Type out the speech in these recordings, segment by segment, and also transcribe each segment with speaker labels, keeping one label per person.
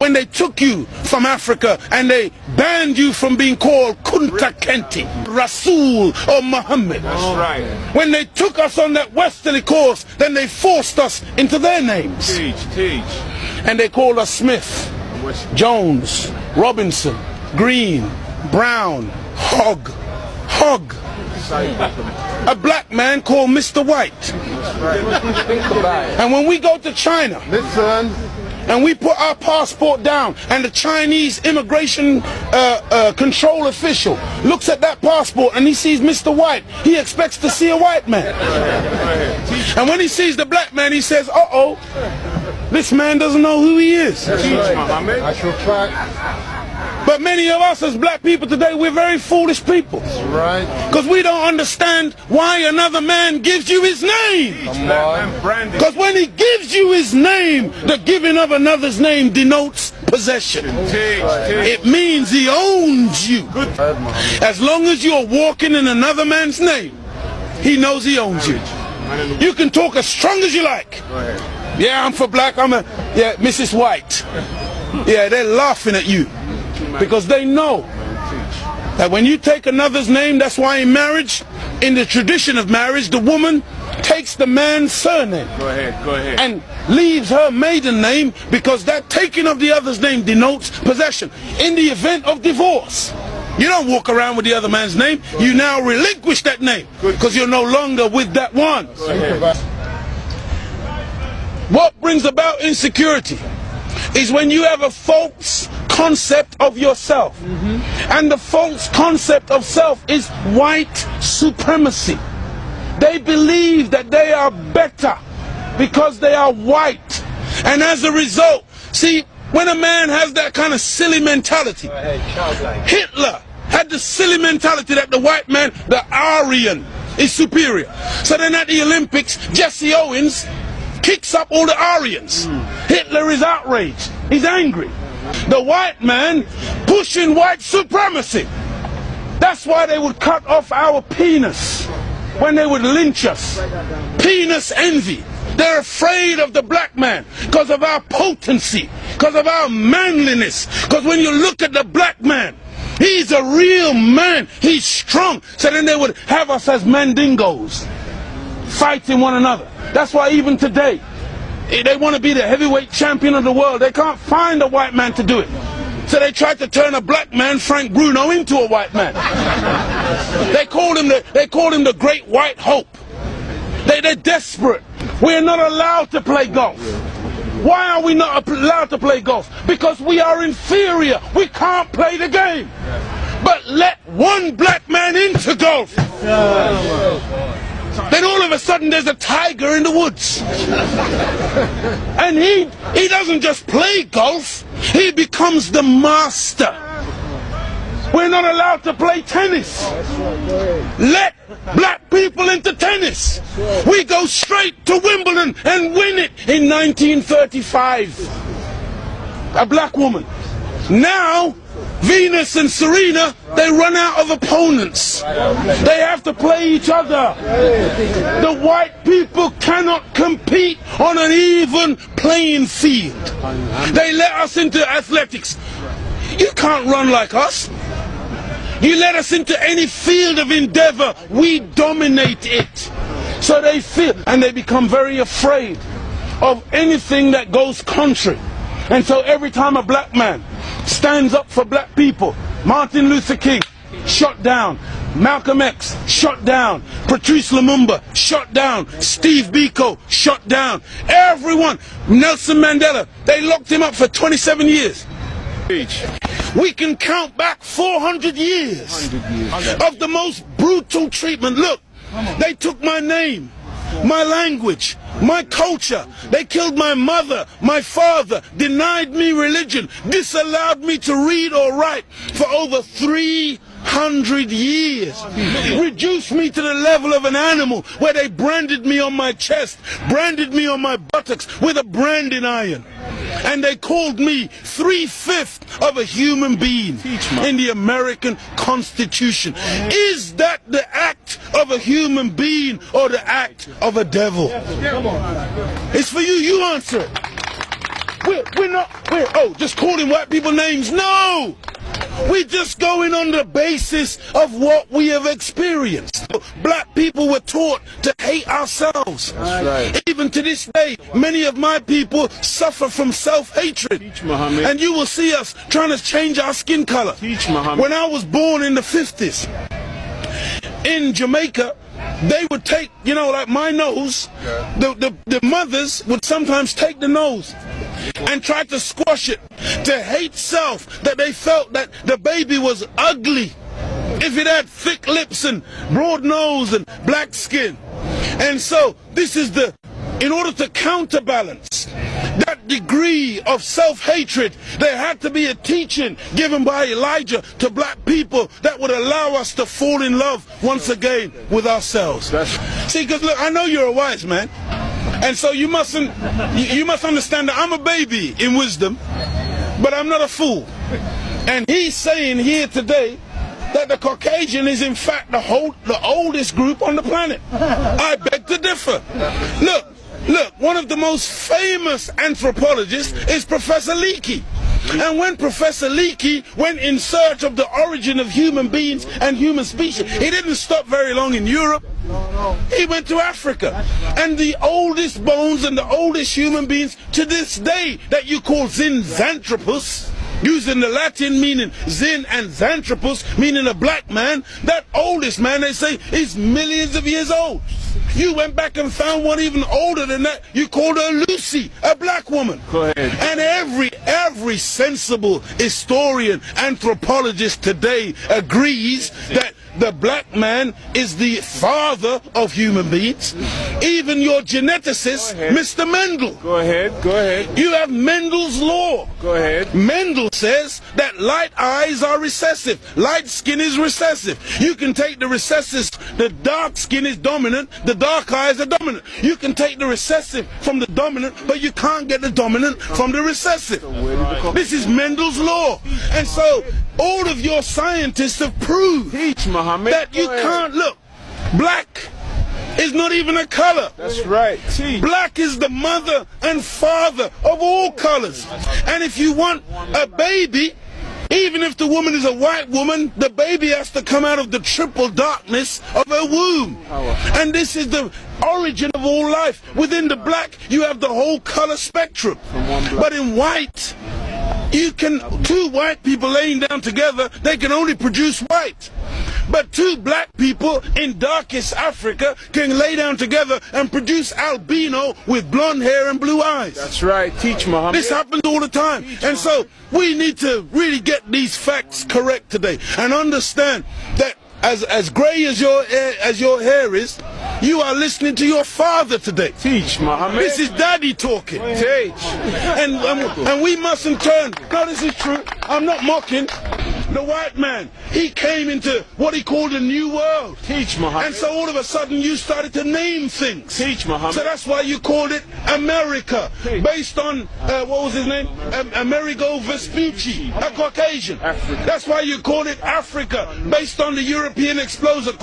Speaker 1: when they took you from Africa and they banned you from being called Kunta Kinte, Rasul or Muhammad.
Speaker 2: That's right.
Speaker 1: When they took us on that westerly course, then they forced us into their names.
Speaker 2: Teach.
Speaker 1: And they called us Smith, Jones, Robinson, Green, Brown, Hogg. A black man called Mr. White. And when we go to China, and we put our passport down, and the Chinese immigration control official looks at that passport and he sees Mr. White, he expects to see a white man. And when he sees the black man, he says, uh-oh, this man doesn't know who he is. But many of us as black people today, we're very foolish people. Because we don't understand why another man gives you his name. Because when he gives you his name, the giving of another's name denotes possession. It means he owns you. As long as you're walking in another man's name, he knows he owns you. You can talk as strong as you like. Yeah, I'm for black, yeah, Mrs. White. Yeah, they're laughing at you. Because they know that when you take another's name, that's why in marriage, in the tradition of marriage, the woman takes the man's surname.
Speaker 2: Go ahead.
Speaker 1: And leaves her maiden name, because that taking of the other's name denotes possession. In the event of divorce, you don't walk around with the other man's name. You now relinquish that name because you're no longer with that one. What brings about insecurity is when you have a false concept of yourself. And the false concept of self is white supremacy. They believe that they are better because they are white. And as a result, see, when a man has that kind of silly mentality, Hitler had the silly mentality that the white man, the Aryan, is superior. So then at the Olympics, Jesse Owens kicks up all the Aryans. Hitler is outraged. He's angry. The white man pushing white supremacy. That's why they would cut off our penis when they would lynch us. Penis envy. They're afraid of the black man because of our potency, because of our manliness. Because when you look at the black man, he's a real man. He's strong. So then they would have us as mandingos, fighting one another. That's why even today, they want to be the heavyweight champion of the world. They can't find a white man to do it. So they tried to turn a black man, Frank Bruno, into a white man. They called him the Great White Hope. They're desperate. We're not allowed to play golf. Why are we not allowed to play golf? Because we are inferior. We can't play the game. But let one black man into golf. Then all of a sudden there's a tiger in the woods. And he doesn't just play golf, he becomes the master. We're not allowed to play tennis. Let black people into tennis. We go straight to Wimbledon and win it in 1935. A black woman. Now Venus and Serena, they run out of opponents. They have to play each other. The white people cannot compete on an even playing field. They let us into athletics. You can't run like us. You let us into any field of endeavor, we dominate it. So they feel, and they become very afraid of anything that goes contrary. And so every time a black man stands up for black people, Martin Luther King, shot down. Malcolm X, shot down. Patrice Lumumba, shot down. Steve Biko, shot down. Everyone. Nelson Mandela, they locked him up for 27 years. We can count back 400 years of the most brutal treatment. Look, they took my name, my language, my culture. They killed my mother, my father, denied me religion, disallowed me to read or write for over 300 years. Reduced me to the level of an animal where they branded me on my chest, branded me on my buttocks with a branding iron. And they called me 3/5 of a human being in the American Constitution. Is that the act of a human being or the act of a devil? It's for you, you answer it. we're just calling white people names. No! We're just going on the basis of what we have experienced. Black people were taught to hate ourselves.
Speaker 2: That's right.
Speaker 1: Even to this day, many of my people suffer from self-hatred.
Speaker 2: Teach, Muhammad.
Speaker 1: And you will see us trying to change our skin color.
Speaker 2: Teach, Muhammad.
Speaker 1: When I was born in the 50s, in Jamaica, they would take, you know, like my nose, the mothers would sometimes take the nose and try to squash it, to hate self, that they felt that the baby was ugly if it had thick lips and broad nose and black skin. And so this is in order to counterbalance that degree of self-hatred, there had to be a teaching given by Elijah to black people that would allow us to fall in love once again with ourselves. See, because look, I know you're a wise man, and so you must understand that I'm a baby in wisdom, but I'm not a fool. And he's saying here today that the Caucasian is in fact the oldest group on the planet. I beg to differ. Look, one of the most famous anthropologists is Professor Leakey. And when Professor Leakey went in search of the origin of human beings and human species, he didn't stop very long in Europe. He went to Africa. And the oldest bones and the oldest human beings to this day that you call Zinjanthropus, using the Latin meaning Zin and Xanthropus, meaning a black man, that oldest man, they say, is millions of years old. You went back and found one even older than that. You called her Lucy, a black woman.
Speaker 2: Go ahead.
Speaker 1: And every sensible historian, anthropologist today agrees that the black man is the father of human beings. Even your geneticist, Mr. Mendel.
Speaker 2: Go ahead, go ahead.
Speaker 1: You have Mendel's law.
Speaker 2: Go ahead.
Speaker 1: Mendel says that light eyes are recessive, light skin is recessive. You can take the recessive, the dark skin is dominant, the dark eyes are dominant. You can take the recessive from the dominant, but you can't get the dominant from the recessive. This is Mendel's law. And so all of your scientists have proved that you can't look. Black is not even a color.
Speaker 2: That's right.
Speaker 1: Black is the mother and father of all colors. And if you want a baby, even if the woman is a white woman, the baby has to come out of the triple darkness of her womb. And this is the origin of all life. Within the black, you have the whole color spectrum. But in white, two white people laying down together, they can only produce white. But two black people in darkest Africa can lay down together and produce albino with blonde hair and blue eyes.
Speaker 2: That's right. Teach, Muhammad.
Speaker 1: This happens all the time. And so we need to really get these facts correct today and understand that as gray as your hair is, you are listening to your father today.
Speaker 2: Teach, Muhammad.
Speaker 1: This is daddy talking.
Speaker 2: Teach.
Speaker 1: And we mustn't turn. No, this is true. I'm not mocking. The white man, he came into what he called a new world.
Speaker 2: Teach, Muhammad.
Speaker 1: And so all of a sudden you started to name things.
Speaker 2: Teach, Muhammad.
Speaker 1: So that's why you called it America, based on, what was his name? Amerigo Vespucci, a Caucasian.
Speaker 2: Africa.
Speaker 1: That's why you called it Africa, based on the European explorer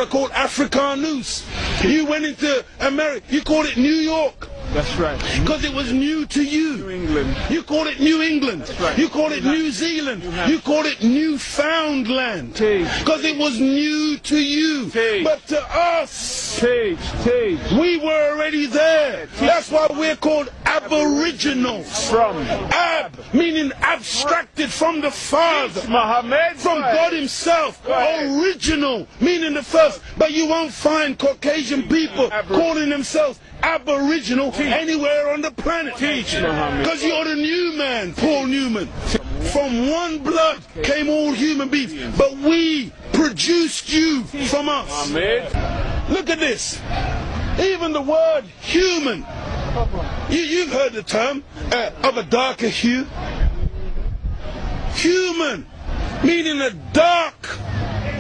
Speaker 1: called Africanus. You went into America, you called it New York.
Speaker 2: That's right.
Speaker 1: Because it was new to you.
Speaker 2: New England.
Speaker 1: You called it New England.
Speaker 2: That's right.
Speaker 1: You called it New Zealand. You called it Newfoundland. Because it was new to you. But to us, we were already there. That's why we're called aboriginals.
Speaker 2: From
Speaker 1: Ab, meaning abstracted from the Father.
Speaker 2: Muhammad.
Speaker 1: From God himself. Original, meaning the first. But you won't find Caucasian people calling themselves aboriginal anywhere on the planet. Because you're the new man, Paul Newman. From one blood came all human beings, but we produced you from us. Look at this. Even the word human, you've heard the term of a darker hue. Human, meaning a dark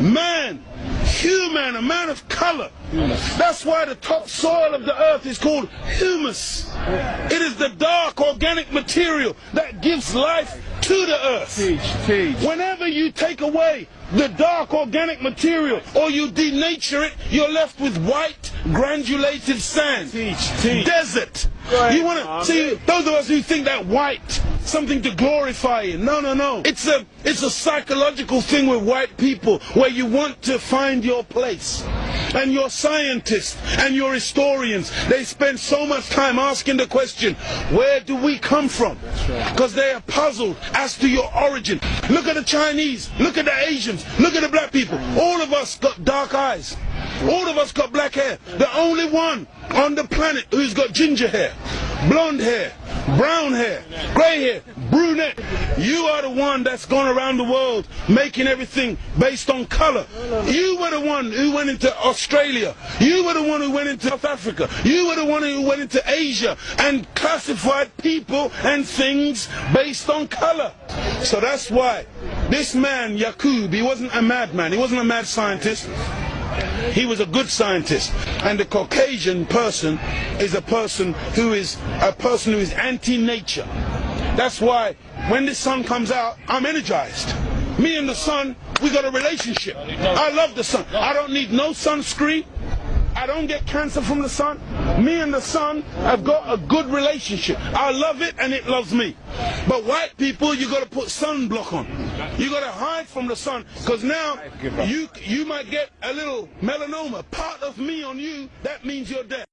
Speaker 1: man. Human, a man of color. That's why the topsoil of the earth is called humus. It is the dark organic material that gives life to the earth. Whenever you take away the dark organic material or you denature it, you're left with white granulated sand. Desert. You want to see those of us who think that white something to glorify in. No, no, no. It's a psychological thing with white people where you want to find your place. And your scientists and your historians, they spend so much time asking the question, where do we come from? Because they are puzzled as to your origin. Look at the Chinese, look at the Asians, look at the black people. All of us got dark eyes. All of us got black hair. The only one on the planet who's got ginger hair, blonde hair, brown hair, grey hair, brunette. You are the one that's gone around the world making everything based on colour. You were the one who went into Australia. You were the one who went into South Africa. You were the one who went into Asia and classified people and things based on colour. So that's why this man, Yaqub, he wasn't a madman. He wasn't a mad scientist. He was a good scientist. And the Caucasian person is a person who is anti-nature. That's why when the sun comes out, I'm energized. Me and the sun, we got a relationship. I love the sun. I don't need no sunscreen. I don't get cancer from the sun. Me and the sun have got a good relationship. I love it and it loves me. But white people, you got to put sunblock on. You got to hide from the sun, because now you might get a little melanoma. Part of me on you, that means you're dead.